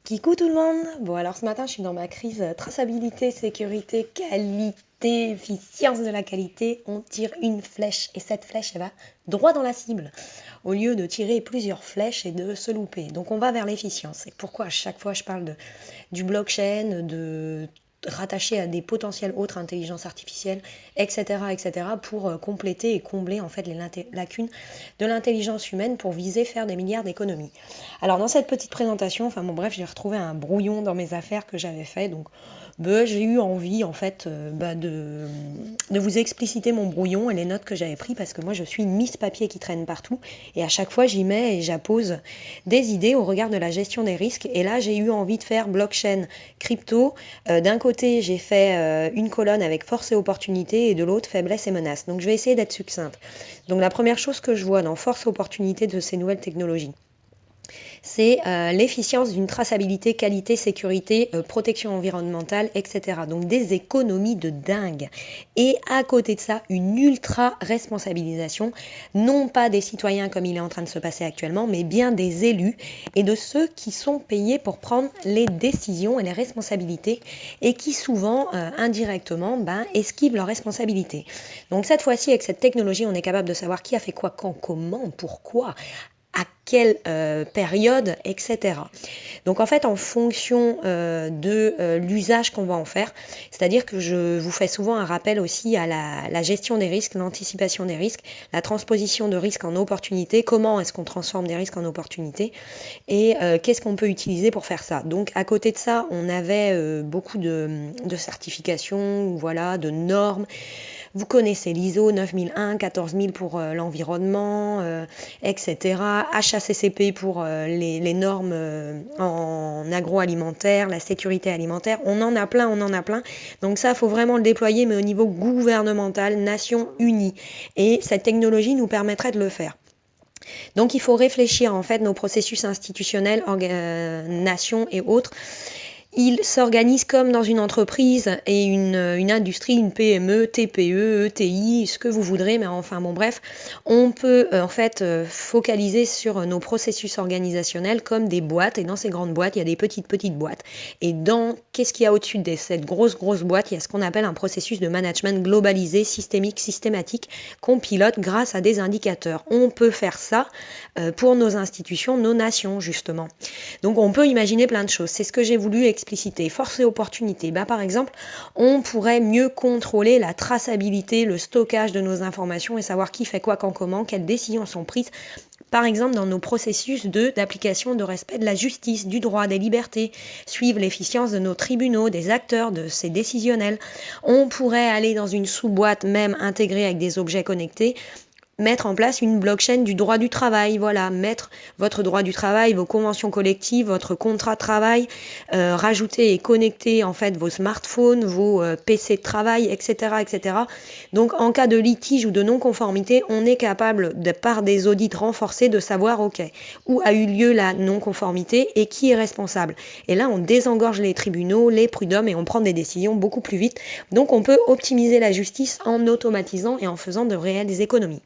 Kikou tout le monde! Bon alors ce matin je suis dans ma crise traçabilité, sécurité, qualité, efficience de la qualité. On tire une flèche et cette flèche elle va droit dans la cible au lieu de tirer plusieurs flèches et de se louper. Donc on va vers l'efficience. Et pourquoi à chaque fois je parle du blockchain, de rattaché à des potentielles autres intelligences artificielles, etc., etc., pour compléter et combler en fait les lacunes de l'intelligence humaine pour viser faire des milliards d'économies. Alors dans cette petite présentation, enfin bon bref, j'ai retrouvé un brouillon dans mes affaires que j'avais fait, donc j'ai eu envie en fait de vous expliciter mon brouillon et les notes que j'avais prises parce que moi je suis une Miss Papier qui traîne partout et à chaque fois j'y mets et j'appose des idées au regard de la gestion des risques. Et là j'ai eu envie de faire blockchain, crypto. D'un côté j'ai fait une colonne avec force et opportunité et de l'autre faiblesse et menace. Donc je vais essayer d'être succincte. Donc la première chose que je vois dans force et opportunité de ces nouvelles technologies, c'est l'efficience d'une traçabilité, qualité, sécurité, protection environnementale, etc. Donc des économies de dingue. Et à côté de ça, une ultra responsabilisation, non pas des citoyens comme il est en train de se passer actuellement, mais bien des élus et de ceux qui sont payés pour prendre les décisions et les responsabilités et qui souvent, indirectement, esquivent leurs responsabilités. Donc cette fois-ci, avec cette technologie, on est capable de savoir qui a fait quoi, quand, comment, pourquoi, à quelle période, etc. Donc en fait, en fonction de l'usage qu'on va en faire, c'est-à-dire que je vous fais souvent un rappel aussi à la gestion des risques, l'anticipation des risques, la transposition de risques en opportunités, comment est-ce qu'on transforme des risques en opportunités et qu'est-ce qu'on peut utiliser pour faire ça. Donc à côté de ça, on avait beaucoup de certifications, voilà, de normes. Vous connaissez l'ISO 9001, 14000 pour l'environnement, etc. HACCP pour les normes en agroalimentaire, la sécurité alimentaire. On en a plein, on en a plein. Donc ça, il faut vraiment le déployer, mais au niveau gouvernemental, Nations Unies. Et cette technologie nous permettrait de le faire. Donc il faut réfléchir en fait nos processus institutionnels, nations et autres. Il s'organise comme dans une entreprise et une industrie, une PME, TPE, ETI, ce que vous voudrez, mais enfin bon bref, on peut en fait focaliser sur nos processus organisationnels comme des boîtes, et dans ces grandes boîtes, il y a des petites boîtes, et qu'est-ce qu'il y a au-dessus de cette grosse boîte, il y a ce qu'on appelle un processus de management globalisé, systémique, systématique, qu'on pilote grâce à des indicateurs. On peut faire ça pour nos institutions, nos nations justement. Donc on peut imaginer plein de choses, c'est ce que j'ai voulu expliciter. Force et opportunité, par exemple, on pourrait mieux contrôler la traçabilité, le stockage de nos informations et savoir qui fait quoi, quand, comment, quelles décisions sont prises, par exemple dans nos processus d'application de respect de la justice, du droit, des libertés, suivre l'efficience de nos tribunaux, des acteurs, de ces décisionnels. On pourrait aller dans une sous-boîte même intégrée avec des objets connectés, mettre en place une blockchain du droit du travail, voilà, mettre votre droit du travail, vos conventions collectives, votre contrat de travail, rajouter et connecter en fait vos smartphones, vos PC de travail, etc., etc. Donc en cas de litige ou de non-conformité, on est capable, par des audits renforcés, de savoir où a eu lieu la non-conformité et qui est responsable. Et là, on désengorge les tribunaux, les prud'hommes et on prend des décisions beaucoup plus vite. Donc on peut optimiser la justice en automatisant et en faisant de réelles économies.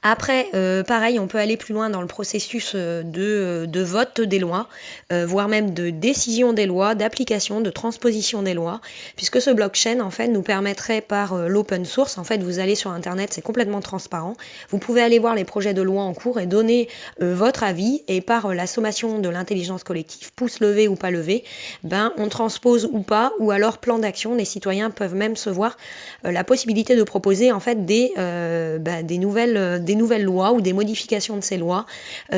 Après, pareil, on peut aller plus loin dans le processus de vote des lois, voire même de décision des lois, d'application, de transposition des lois, puisque ce blockchain, en fait, nous permettrait par l'open source, en fait, vous allez sur Internet, c'est complètement transparent, vous pouvez aller voir les projets de loi en cours et donner votre avis, et par la sommation de l'intelligence collective, pouce levé ou pas levé, on transpose ou pas, ou alors plan d'action, les citoyens peuvent même se voir la possibilité de proposer, en fait, des nouvelles lois ou des modifications de ces lois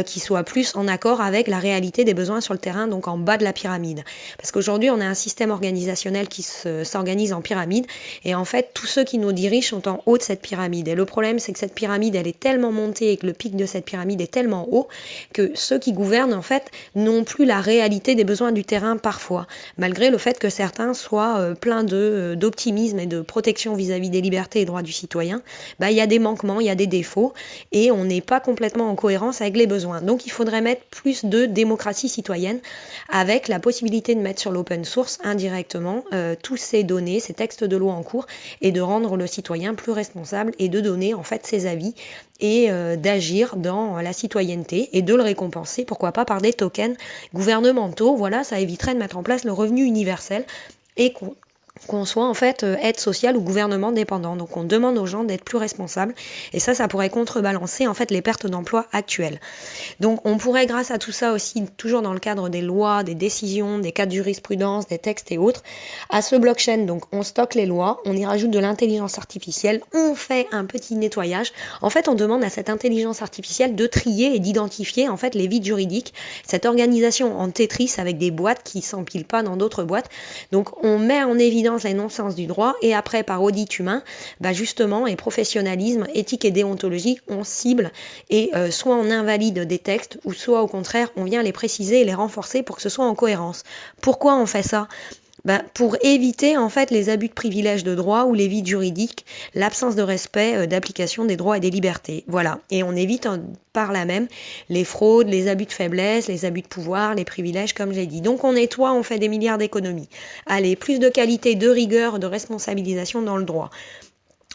qui soient plus en accord avec la réalité des besoins sur le terrain, donc en bas de la pyramide. Parce qu'aujourd'hui, on a un système organisationnel qui s'organise en pyramide, et en fait, tous ceux qui nous dirigent sont en haut de cette pyramide. Et le problème, c'est que cette pyramide, elle est tellement montée et que le pic de cette pyramide est tellement haut que ceux qui gouvernent, en fait, n'ont plus la réalité des besoins du terrain parfois, malgré le fait que certains soient pleins d'optimisme et de protection vis-à-vis des libertés et droits du citoyen. Il y a des manquements, il y a des défauts. et on n'est pas complètement en cohérence avec les besoins. Donc il faudrait mettre plus de démocratie citoyenne avec la possibilité de mettre sur l'open source indirectement tous ces données, ces textes de loi en cours et de rendre le citoyen plus responsable et de donner en fait ses avis et d'agir dans la citoyenneté et de le récompenser, pourquoi pas par des tokens gouvernementaux. Voilà, ça éviterait de mettre en place le revenu universel et qu'on soit en fait aide sociale ou gouvernement dépendant. Donc on demande aux gens d'être plus responsables et ça pourrait contrebalancer en fait les pertes d'emploi actuelles. Donc on pourrait grâce à tout ça aussi, toujours dans le cadre des lois, des décisions, des cas de jurisprudence, des textes et autres, à ce blockchain, donc on stocke les lois, on y rajoute de l'intelligence artificielle, on fait un petit nettoyage. En fait on demande à cette intelligence artificielle de trier et d'identifier en fait les vides juridiques, cette organisation en Tetris avec des boîtes qui s'empilent pas dans d'autres boîtes. Donc on met en évidence les non-sens du droit et après par audit humain, justement et professionnalisme, éthique et déontologie, on cible et soit on invalide des textes ou soit au contraire on vient les préciser et les renforcer pour que ce soit en cohérence. Pourquoi on fait ça ? Pour éviter en fait les abus de privilèges de droit ou les vides juridiques, l'absence de respect d'application des droits et des libertés. Voilà. Et on évite par là même les fraudes, les abus de faiblesse, les abus de pouvoir, les privilèges comme j'ai dit. Donc on nettoie, on fait des milliards d'économies. Allez, plus de qualité, de rigueur, de responsabilisation dans le droit.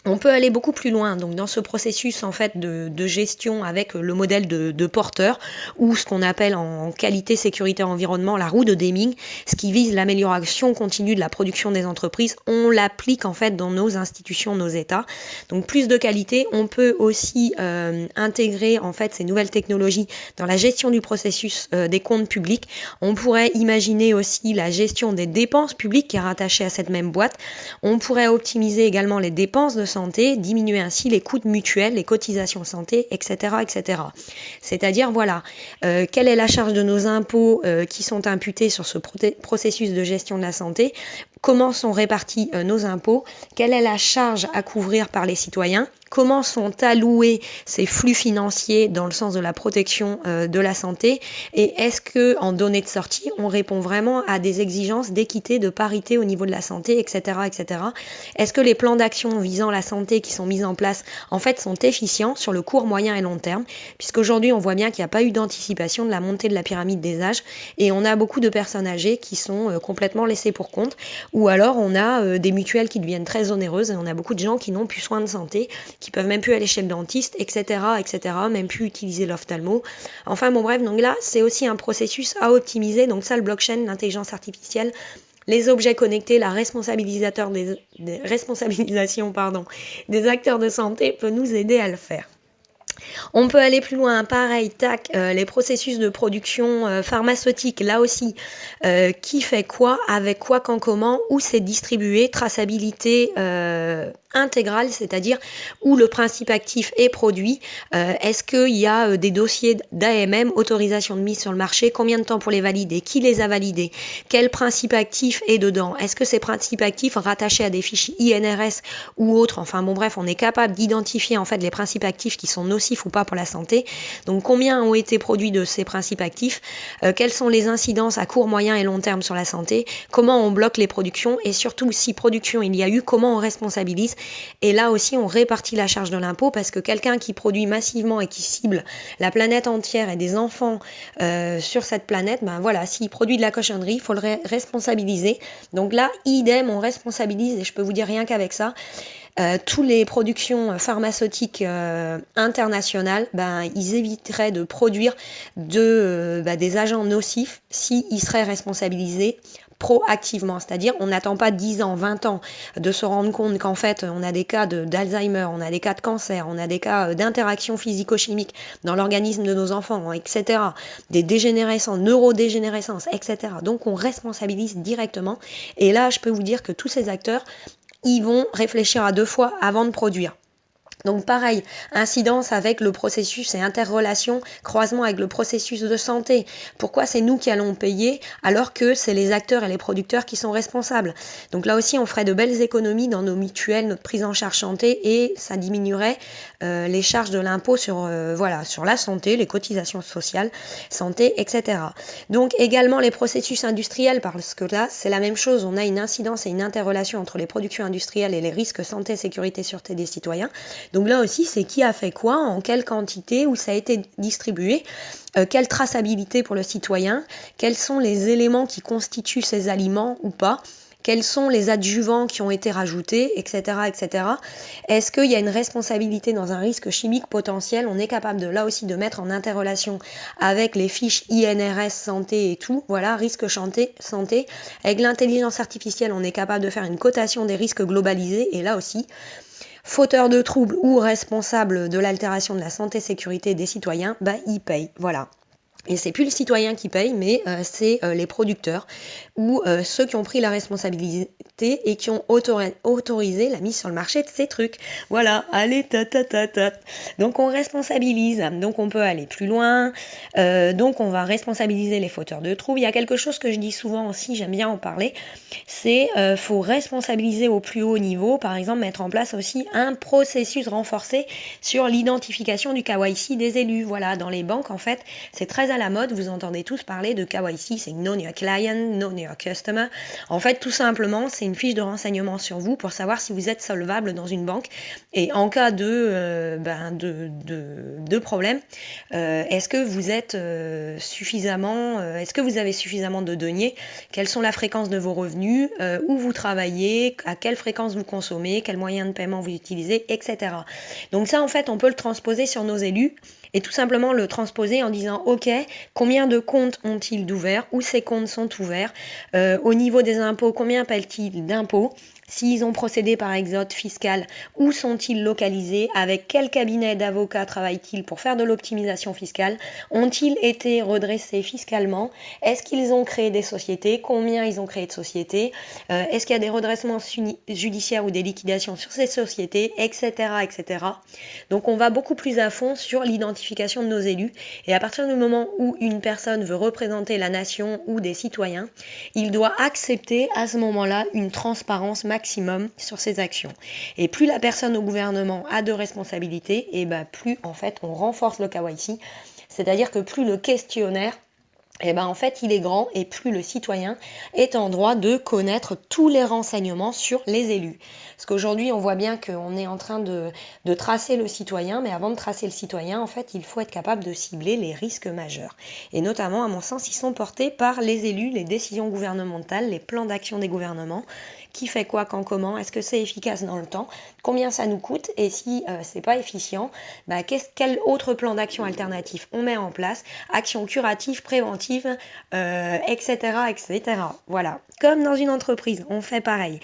On peut aller beaucoup plus loin, donc dans ce processus en fait de gestion avec le modèle de porteur ou ce qu'on appelle en qualité, sécurité, environnement la roue de Deming, ce qui vise l'amélioration continue de la production des entreprises, on l'applique en fait dans nos institutions, nos États. Donc plus de qualité, on peut aussi intégrer en fait ces nouvelles technologies dans la gestion du processus des comptes publics. On pourrait imaginer aussi la gestion des dépenses publiques qui est rattachée à cette même boîte. On pourrait optimiser également les dépenses de santé, diminuer ainsi les coûts mutuels, les cotisations santé, etc. etc. C'est-à-dire, voilà, quelle est la charge de nos impôts qui sont imputés sur ce processus de gestion de la santé, comment sont répartis nos impôts, quelle est la charge à couvrir par les citoyens, comment sont alloués ces flux financiers dans le sens de la protection de la santé et est-ce que en données de sortie, on répond vraiment à des exigences d'équité, de parité au niveau de la santé, etc. etc. Est-ce que les plans d'action visant la santé qui sont mis en place en fait sont efficients sur le court, moyen et long terme, puisqu'aujourd'hui on voit bien qu'il n'y a pas eu d'anticipation de la montée de la pyramide des âges et on a beaucoup de personnes âgées qui sont complètement laissées pour compte ou alors on a des mutuelles qui deviennent très onéreuses et on a beaucoup de gens qui n'ont plus soin de santé, qui peuvent même plus aller chez le dentiste, etc., etc., même plus utiliser l'ophtalmo. Enfin bon bref, donc là c'est aussi un processus à optimiser, donc ça le blockchain, l'intelligence artificielle, les objets connectés, la responsabilisation des acteurs de santé peut nous aider à le faire. On peut aller plus loin, pareil, les processus de production pharmaceutique, là aussi, qui fait quoi, avec quoi, quand, comment, où c'est distribué, traçabilité intégrale, c'est-à-dire où le principe actif est produit, est-ce qu'il y a des dossiers d'AMM, autorisation de mise sur le marché, combien de temps pour les valider, qui les a validés, quel principe actif est dedans, est-ce que ces principes actifs rattachés à des fichiers INRS ou autres, enfin bon bref, on est capable d'identifier en fait les principes actifs qui sont nocifs ou pas pour la santé, donc combien ont été produits de ces principes actifs, quelles sont les incidences à court, moyen et long terme sur la santé, comment on bloque les productions et surtout si production il y a eu, comment on responsabilise. Et là aussi, on répartit la charge de l'impôt parce que quelqu'un qui produit massivement et qui cible la planète entière et des enfants sur cette planète, voilà, s'il produit de la cochonnerie, il faut le responsabiliser. Donc là, idem, on responsabilise et je peux vous dire rien qu'avec ça, toutes les productions pharmaceutiques internationales, ils éviteraient de produire des agents nocifs s'ils seraient responsabilisés proactivement, c'est-à-dire on n'attend pas 10 ans, 20 ans de se rendre compte qu'en fait on a des cas d'Alzheimer, on a des cas de cancer, on a des cas d'interaction physico-chimique dans l'organisme de nos enfants, etc., des dégénérescences, neurodégénérescences, etc. Donc on responsabilise directement et là je peux vous dire que tous ces acteurs ils vont réfléchir à 2 fois avant de produire. Donc pareil, incidence avec le processus et interrelation, croisement avec le processus de santé. Pourquoi c'est nous qui allons payer alors que c'est les acteurs et les producteurs qui sont responsables? Donc là aussi, on ferait de belles économies dans nos mutuelles, notre prise en charge santé et ça diminuerait les charges de l'impôt sur la santé, les cotisations sociales, santé, etc. Donc également les processus industriels parce que là, c'est la même chose. On a une incidence et une interrelation entre les productions industrielles et les risques santé, sécurité, sûreté des citoyens. Donc là aussi, c'est qui a fait quoi, en quelle quantité, où ça a été distribué, quelle traçabilité pour le citoyen, quels sont les éléments qui constituent ces aliments ou pas, quels sont les adjuvants qui ont été rajoutés, etc., etc. Est-ce qu'il y a une responsabilité dans un risque chimique potentiel? On est capable de là aussi de mettre en interrelation avec les fiches INRS santé et tout, voilà, risque santé. Avec l'intelligence artificielle, on est capable de faire une cotation des risques globalisés, et là aussi, fauteur de troubles ou responsable de l'altération de la santé-sécurité des citoyens, ils payent, voilà. Et c'est plus le citoyen qui paye, mais c'est les producteurs ou ceux qui ont pris la responsabilité et qui ont autorisé la mise sur le marché de ces trucs. Voilà, allez, ta. Donc on responsabilise, donc on peut aller plus loin, donc on va responsabiliser les fauteurs de troubles. Il y a quelque chose que je dis souvent aussi, j'aime bien en parler, c'est faut responsabiliser au plus haut niveau, par exemple mettre en place aussi un processus renforcé sur l'identification du KYC des élus. Voilà, dans les banques en fait, c'est très à la mode, vous entendez tous parler de KYC, c'est Know Your Client, Know Your Customer. En fait, tout simplement, c'est une fiche de renseignement sur vous pour savoir si vous êtes solvable dans une banque. Et en cas de problème, est-ce que vous êtes est-ce que vous avez suffisamment de deniers? Quelle sont la fréquence de vos revenus? Où vous travaillez? À quelle fréquence vous consommez? Quels moyens de paiement vous utilisez? Etc. Donc ça, en fait, on peut le transposer sur nos élus et tout simplement le transposer en disant ok, combien de comptes ont-ils d'ouverts, où ces comptes sont ouverts, au niveau des impôts, combien paient-ils d'impôts, s'ils ont procédé par exode fiscal, où sont-ils localisés, avec quel cabinet d'avocats travaillent-ils pour faire de l'optimisation fiscale, ont-ils été redressés fiscalement, est-ce qu'ils ont créé des sociétés, combien ils ont créé de sociétés, est-ce qu'il y a des redressements judiciaires ou des liquidations sur ces sociétés, etc., etc. Donc on va beaucoup plus à fond sur l'identification de nos élus, et à partir du moment où une personne veut représenter la nation ou des citoyens, il doit accepter à ce moment-là une transparence maximum sur ses actions. Et plus la personne au gouvernement a de responsabilités, et plus en fait on renforce le KYC, c'est-à-dire que plus le questionnaire en fait, il est grand, et plus le citoyen est en droit de connaître tous les renseignements sur les élus. Parce qu'aujourd'hui, on voit bien qu'on est en train de tracer le citoyen, mais avant de tracer le citoyen, en fait, il faut être capable de cibler les risques majeurs. Et notamment, à mon sens, ils sont portés par les élus, les décisions gouvernementales, les plans d'action des gouvernements. Qui fait quoi, quand, comment, est-ce que c'est efficace dans le temps, combien ça nous coûte, et si c'est pas efficient, quel autre plan d'action alternatif on met en place, action curative, préventive, etc., etc. Voilà, comme dans une entreprise, on fait pareil.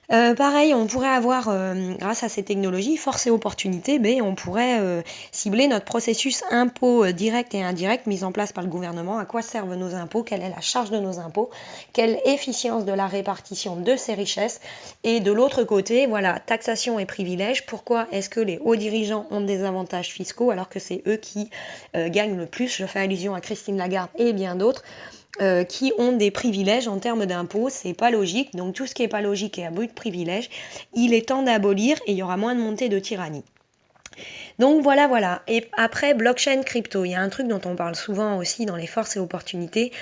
Pareil, on pourrait avoir, grâce à ces technologies, force et opportunité, on pourrait cibler notre processus impôts direct et indirect mis en place par le gouvernement. À quoi servent nos impôts? Quelle est la charge de nos impôts? Quelle efficience de la répartition de ces richesses? Et de l'autre côté, voilà, taxation et privilèges. Pourquoi est-ce que les hauts dirigeants ont des avantages fiscaux alors que c'est eux qui gagnent le plus? Je fais allusion à Christine Lagarde et bien d'autres. Qui ont des privilèges en termes d'impôts, c'est pas logique. Donc tout ce qui est pas logique et à but de privilège, il est temps d'abolir, et il y aura moins de montée de tyrannie. Donc voilà. Et après, blockchain, crypto, il y a un truc dont on parle souvent aussi dans les forces et opportunités.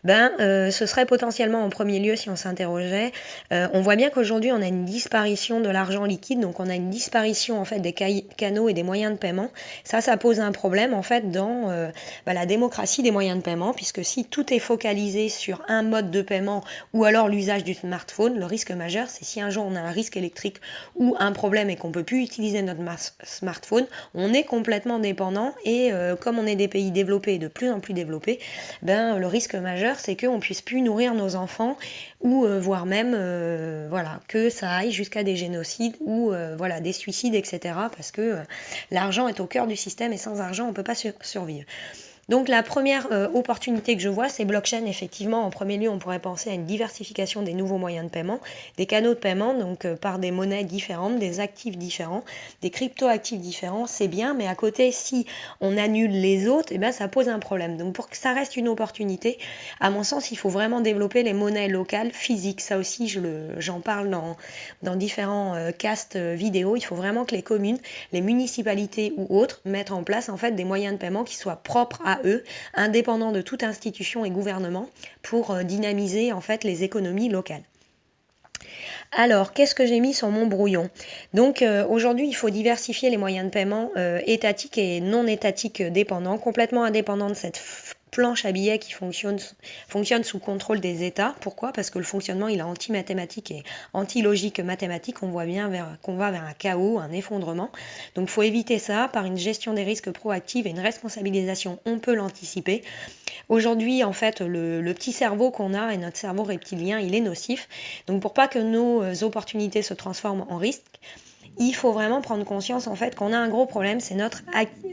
Ce serait potentiellement en premier lieu, si on s'interrogeait, on voit bien qu'aujourd'hui on a une disparition de l'argent liquide, donc on a une disparition en fait des canaux et des moyens de paiement. Ça pose un problème en fait dans la démocratie des moyens de paiement, puisque si tout est focalisé sur un mode de paiement ou alors l'usage du smartphone, le risque majeur, c'est si un jour on a un risque électrique ou un problème et qu'on peut plus utiliser notre smartphone, on est complètement dépendant, et comme on est des pays développés et de plus en plus développés, le risque majeur, c'est qu'on ne puisse plus nourrir nos enfants, ou voire même que ça aille jusqu'à des génocides ou des suicides, etc. Parce que l'argent est au cœur du système, et sans argent on ne peut pas survivre. Donc la première opportunité que je vois, c'est blockchain. Effectivement, en premier lieu, on pourrait penser à une diversification des nouveaux moyens de paiement, des canaux de paiement, donc par des monnaies différentes, des actifs différents, des crypto-actifs différents, c'est bien, mais à côté, si on annule les autres, ça pose un problème. Donc pour que ça reste une opportunité, à mon sens, il faut vraiment développer les monnaies locales, physiques. Ça aussi, j'en parle dans différents casts vidéo. Il faut vraiment que les communes, les municipalités ou autres mettent en place en fait des moyens de paiement qui soient propres à eux, indépendants de toute institution et gouvernement, pour dynamiser en fait les économies locales. Alors, qu'est-ce que j'ai mis sur mon brouillon? Donc, aujourd'hui, il faut diversifier les moyens de paiement étatiques et non étatiques dépendants, complètement indépendants de cette planche à billets qui fonctionne sous contrôle des États. Pourquoi? Parce que le fonctionnement, il est anti-mathématique et anti-logique mathématique. On voit bien qu'on va vers un chaos, un effondrement. Donc, il faut éviter ça par une gestion des risques proactive et une responsabilisation. On peut l'anticiper. Aujourd'hui, en fait, le petit cerveau qu'on a et notre cerveau reptilien, il est nocif. Donc, pour pas que nos opportunités se transforment en risques, il faut vraiment prendre conscience en fait qu'on a un gros problème, c'est notre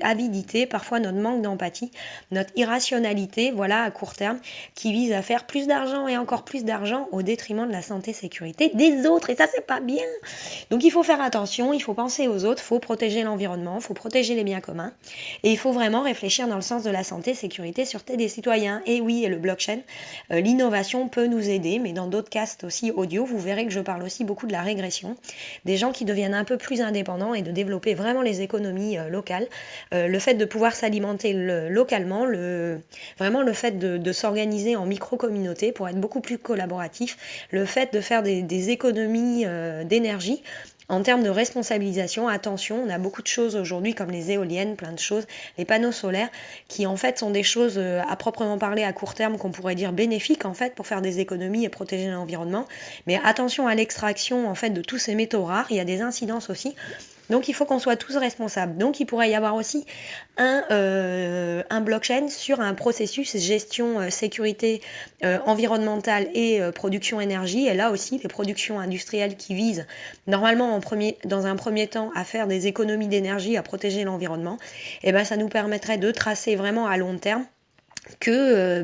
avidité, parfois notre manque d'empathie, notre irrationalité, voilà, à court terme, qui vise à faire plus d'argent et encore plus d'argent au détriment de la santé, sécurité des autres. Et ça, c'est pas bien. Donc il faut faire attention, il faut penser aux autres, il faut protéger l'environnement, il faut protéger les biens communs. Et il faut vraiment réfléchir dans le sens de la santé, sécurité, sûreté des citoyens. Et oui, et le blockchain, l'innovation peut nous aider, mais dans d'autres castes aussi audio, vous verrez que je parle aussi beaucoup de la régression, des gens qui deviennent un peu plus indépendants et de développer vraiment les économies locales. Le fait de pouvoir s'alimenter localement, vraiment le fait de s'organiser en micro-communautés pour être beaucoup plus collaboratif, le fait de faire des économies d'énergie. En termes de responsabilisation, attention, on a beaucoup de choses aujourd'hui comme les éoliennes, plein de choses, les panneaux solaires, qui en fait sont des choses à proprement parler à court terme qu'on pourrait dire bénéfiques en fait pour faire des économies et protéger l'environnement. Mais attention à l'extraction en fait de tous ces métaux rares, il y a des incidences aussi. Donc il faut qu'on soit tous responsables. Donc il pourrait y avoir aussi un blockchain sur un processus gestion sécurité environnementale et production énergie. Et là aussi, les productions industrielles qui visent normalement dans un premier temps à faire des économies d'énergie, à protéger l'environnement, et ben, ça nous permettrait de tracer vraiment à long terme que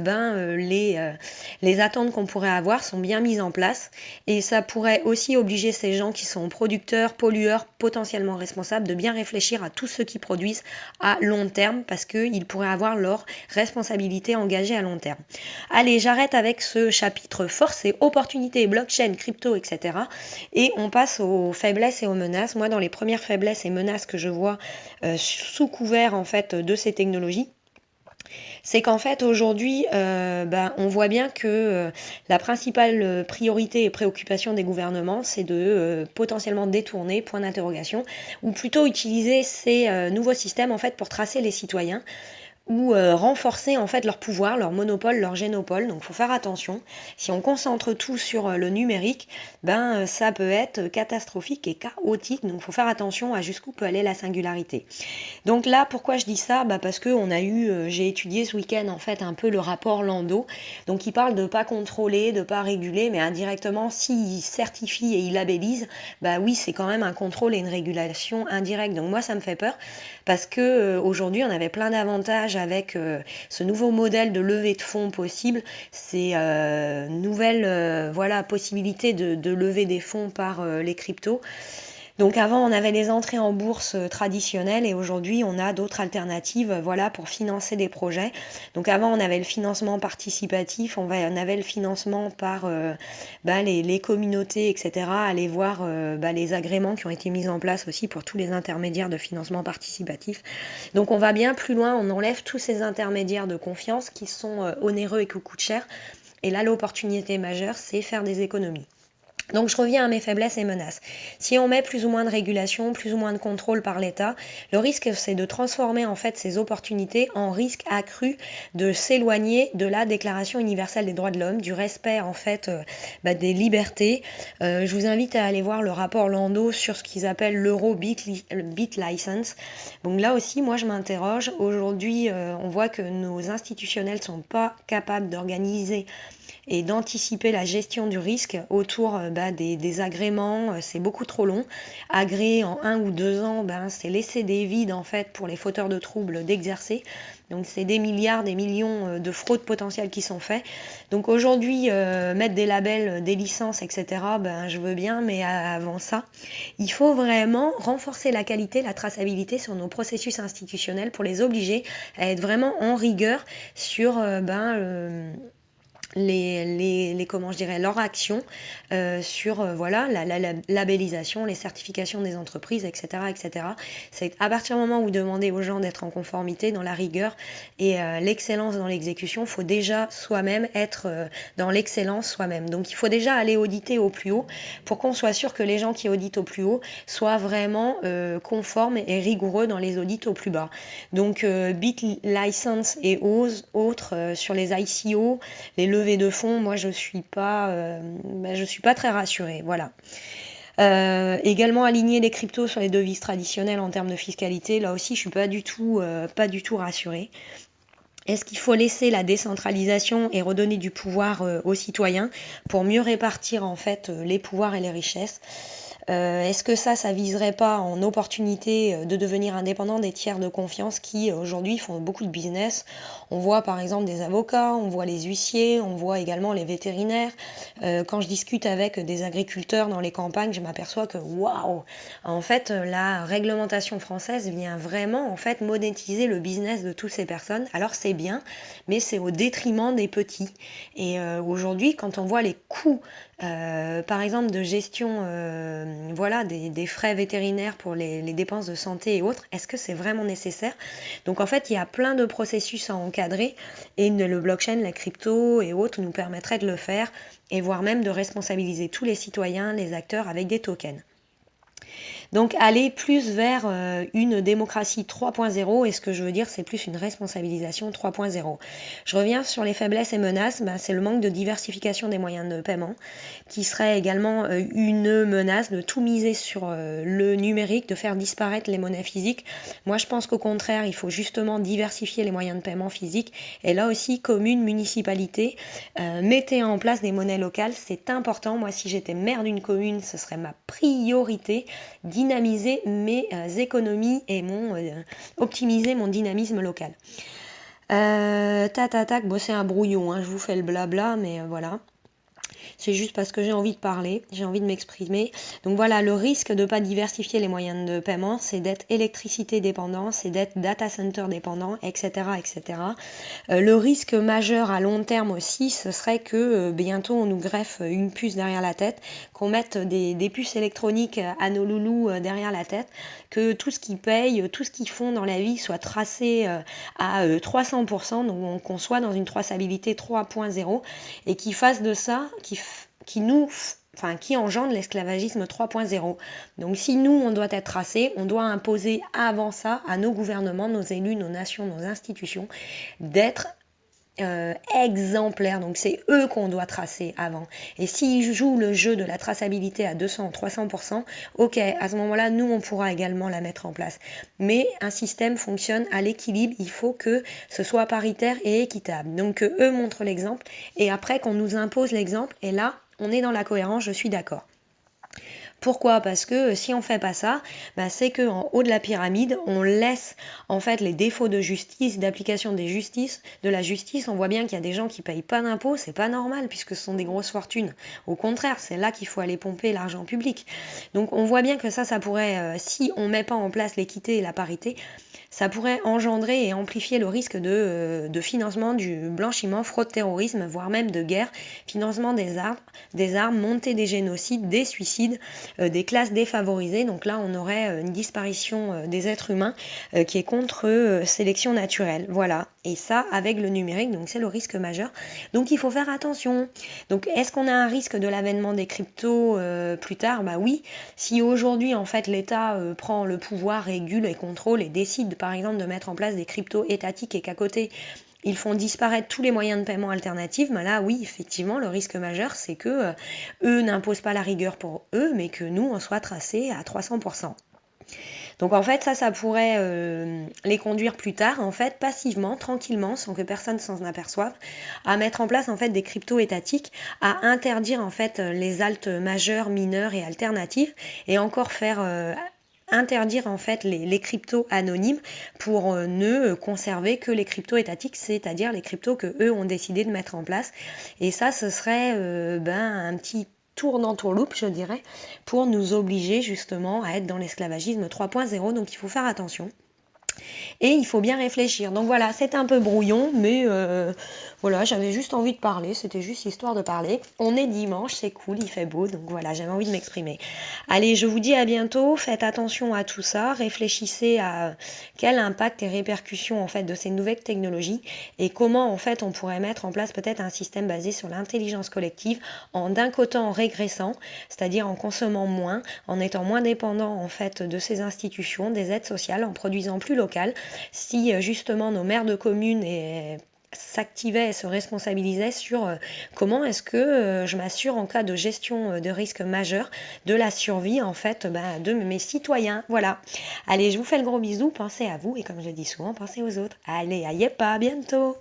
les attentes qu'on pourrait avoir sont bien mises en place et ça pourrait aussi obliger ces gens qui sont producteurs, pollueurs, potentiellement responsables de bien réfléchir à tous ceux qui produisent à long terme parce qu'ils pourraient avoir leur responsabilité engagée à long terme. Allez, j'arrête avec ce chapitre force et opportunités, blockchain, crypto, etc. Et on passe aux faiblesses et aux menaces. Moi, dans les premières faiblesses et menaces que je vois sous couvert en fait de ces technologies, c'est qu'en fait aujourd'hui, on voit bien que la principale priorité et préoccupation des gouvernements, c'est de potentiellement détourner, point d'interrogation, ou plutôt utiliser ces nouveaux systèmes en fait pour tracer les citoyens ou renforcer en fait leur pouvoir, leur monopole, leur génopole. Donc il faut faire attention. Si on concentre tout sur le numérique, ça peut être catastrophique et chaotique. Donc il faut faire attention à jusqu'où peut aller la singularité. Donc là, pourquoi je dis ça? Parce que j'ai étudié ce week-end en fait un peu le rapport Landau. Donc il parle de pas contrôler, de pas réguler, mais indirectement, s'il certifie et il labellise, oui, c'est quand même un contrôle et une régulation indirecte. Donc moi, ça me fait peur parce que aujourd'hui, on avait plein d'avantages avec ce nouveau modèle de levée de fonds possible, ces nouvelles possibilités de lever des fonds par les cryptos. Donc avant, on avait les entrées en bourse traditionnelles et aujourd'hui, on a d'autres alternatives pour financer des projets. Donc avant, on avait le financement participatif, on avait le financement par les communautés, etc. Aller voir les agréments qui ont été mis en place aussi pour tous les intermédiaires de financement participatif. Donc on va bien plus loin, on enlève tous ces intermédiaires de confiance qui sont onéreux et qui coûtent cher. Et là, l'opportunité majeure, c'est faire des économies. Donc je reviens à mes faiblesses et menaces. Si on met plus ou moins de régulation, plus ou moins de contrôle par l'État, le risque c'est de transformer en fait ces opportunités en risque accru de s'éloigner de la Déclaration universelle des droits de l'homme, du respect en fait des libertés. Je vous invite à aller voir le rapport Landau sur ce qu'ils appellent l'Euro Bit License. Donc là aussi, moi je m'interroge. Aujourd'hui, on voit que nos institutionnels ne sont pas capables d'organiser et d'anticiper la gestion du risque autour des agréments. C'est beaucoup trop long. Agréer en 1 ou 2 ans, c'est laisser des vides en fait pour les fauteurs de troubles d'exercer. Donc c'est des milliards, des millions de fraudes potentielles qui sont faits. Donc aujourd'hui, mettre des labels, des licences, etc., je veux bien, mais avant ça, il faut vraiment renforcer la qualité, la traçabilité sur nos processus institutionnels pour les obliger à être vraiment en rigueur sur comment je dirais, leur action sur voilà, la labellisation, les certifications des entreprises, etc., etc. C'est à partir du moment où vous demandez aux gens d'être en conformité, dans la rigueur et l'excellence dans l'exécution, il faut déjà soi-même être dans l'excellence soi-même. Donc il faut déjà aller auditer au plus haut pour qu'on soit sûr que les gens qui auditent au plus haut soient vraiment conformes et rigoureux dans les audits au plus bas. Donc BitLicense et autres sur les ICO, les levées de fonds, moi je suis pas très rassurée, voilà. Également aligner les cryptos sur les devises traditionnelles en termes de fiscalité, là aussi je suis pas du tout rassurée. Est-ce qu'il faut laisser la décentralisation et redonner du pouvoir aux citoyens pour mieux répartir en fait les pouvoirs et les richesses? Est-ce que ça viserait pas en opportunité de devenir indépendant des tiers de confiance qui aujourd'hui font beaucoup de business? On voit par exemple des avocats, on voit les huissiers, on voit également les vétérinaires. Quand je discute avec des agriculteurs dans les campagnes, je m'aperçois que waouh, en fait la réglementation française vient vraiment en fait monétiser le business de toutes ces personnes. Alors c'est bien, mais c'est au détriment des petits. Et aujourd'hui, quand on voit les coûts par exemple de gestion voilà, des frais vétérinaires pour les dépenses de santé et autres, est-ce que c'est vraiment nécessaire? Donc en fait, il y a plein de processus à encadrer et le blockchain, la crypto et autres nous permettraient de le faire et voire même de responsabiliser tous les citoyens, les acteurs avec des tokens. Donc aller plus vers une démocratie 3.0, et ce que je veux dire c'est plus une responsabilisation 3.0. Je reviens sur les faiblesses et menaces, c'est le manque de diversification des moyens de paiement, qui serait également une menace de tout miser sur le numérique, de faire disparaître les monnaies physiques. Moi je pense qu'au contraire, il faut justement diversifier les moyens de paiement physiques, et là aussi, communes, municipalités, mettez en place des monnaies locales, c'est important. Moi si j'étais maire d'une commune, ce serait ma priorité, dynamiser mes économies et optimiser mon dynamisme local. Bon, c'est un brouillon, hein, je vous fais le blabla, mais voilà. C'est juste parce que j'ai envie de parler, j'ai envie de m'exprimer. Donc voilà, le risque de ne pas diversifier les moyens de paiement, c'est d'être électricité dépendant, c'est d'être data center dépendant, etc. etc. Le risque majeur à long terme aussi, ce serait que bientôt on nous greffe une puce derrière la tête, qu'on mette des puces électroniques à nos loulous derrière la tête, que tout ce qu'ils payent, tout ce qu'ils font dans la vie soit tracé à 300%, donc qu'on soit dans une traçabilité 3.0 et qu'ils fassent de ça, qui engendre l'esclavagisme 3.0. Donc si nous, on doit être tracé, on doit imposer avant ça à nos gouvernements, nos élus, nos nations, nos institutions, d'être exemplaires. Donc c'est eux qu'on doit tracer avant. Et s'ils jouent le jeu de la traçabilité à 200 ou 300%, ok, à ce moment-là, nous, on pourra également la mettre en place. Mais un système fonctionne à l'équilibre, il faut que ce soit paritaire et équitable. Donc eux montrent l'exemple, et après qu'on nous impose l'exemple, et là, on est dans la cohérence, je suis d'accord. Pourquoi? Parce que si on fait pas ça, c'est qu'en haut de la pyramide, on laisse en fait les défauts de justice, d'application de la justice. On voit bien qu'il y a des gens qui payent pas d'impôts, c'est pas normal puisque ce sont des grosses fortunes. Au contraire, c'est là qu'il faut aller pomper l'argent public. Donc on voit bien que ça pourrait, si on met pas en place l'équité et la parité, ça pourrait engendrer et amplifier le risque de financement du blanchiment, fraude, terrorisme, voire même de guerre, financement des armes, montée des génocides, des suicides, des classes défavorisées. Donc là, on aurait une disparition des êtres humains qui est contre sélection naturelle. Voilà. Et ça, avec le numérique, donc c'est le risque majeur. Donc il faut faire attention. Donc est-ce qu'on a un risque de l'avènement des cryptos plus tard? Oui. Si aujourd'hui, en fait, l'État prend le pouvoir, régule et contrôle et décide, par exemple, de mettre en place des cryptos étatiques et qu'à côté, ils font disparaître tous les moyens de paiement alternatifs, là, oui, effectivement, le risque majeur, c'est que eux n'imposent pas la rigueur pour eux, mais que nous, on soit tracés à 300%. Donc en fait, ça pourrait les conduire plus tard, en fait, passivement, tranquillement, sans que personne s'en aperçoive, à mettre en place en fait des cryptos étatiques, à interdire en fait les altes majeures, mineures et alternatives, et encore faire interdire en fait les cryptos anonymes pour ne conserver que les cryptos étatiques, c'est-à-dire les cryptos que eux ont décidé de mettre en place. Et ça, ce serait un petit tour d'entourloupe, je dirais, pour nous obliger justement à être dans l'esclavagisme 3.0. Donc il faut faire attention. et il faut bien réfléchir. Donc voilà, c'est un peu brouillon, mais voilà, j'avais juste envie de parler, c'était juste histoire de parler. On est dimanche, c'est cool, il fait beau, donc voilà, j'avais envie de m'exprimer. Allez, je vous dis à bientôt, faites attention à tout ça, réfléchissez à quel impact et répercussions en fait de ces nouvelles technologies et comment en fait on pourrait mettre en place peut-être un système basé sur l'intelligence collective en d'un côté en régressant, c'est-à-dire en consommant moins, en étant moins dépendant en fait de ces institutions, des aides sociales, en produisant plus local. Si justement nos maires de communes s'activaient et se responsabilisaient sur comment est-ce que je m'assure en cas de gestion de risque majeur de la survie en fait de mes citoyens. Voilà. Allez, je vous fais le gros bisou, pensez à vous et comme je le dis souvent, pensez aux autres. Allez, à pas, à bientôt.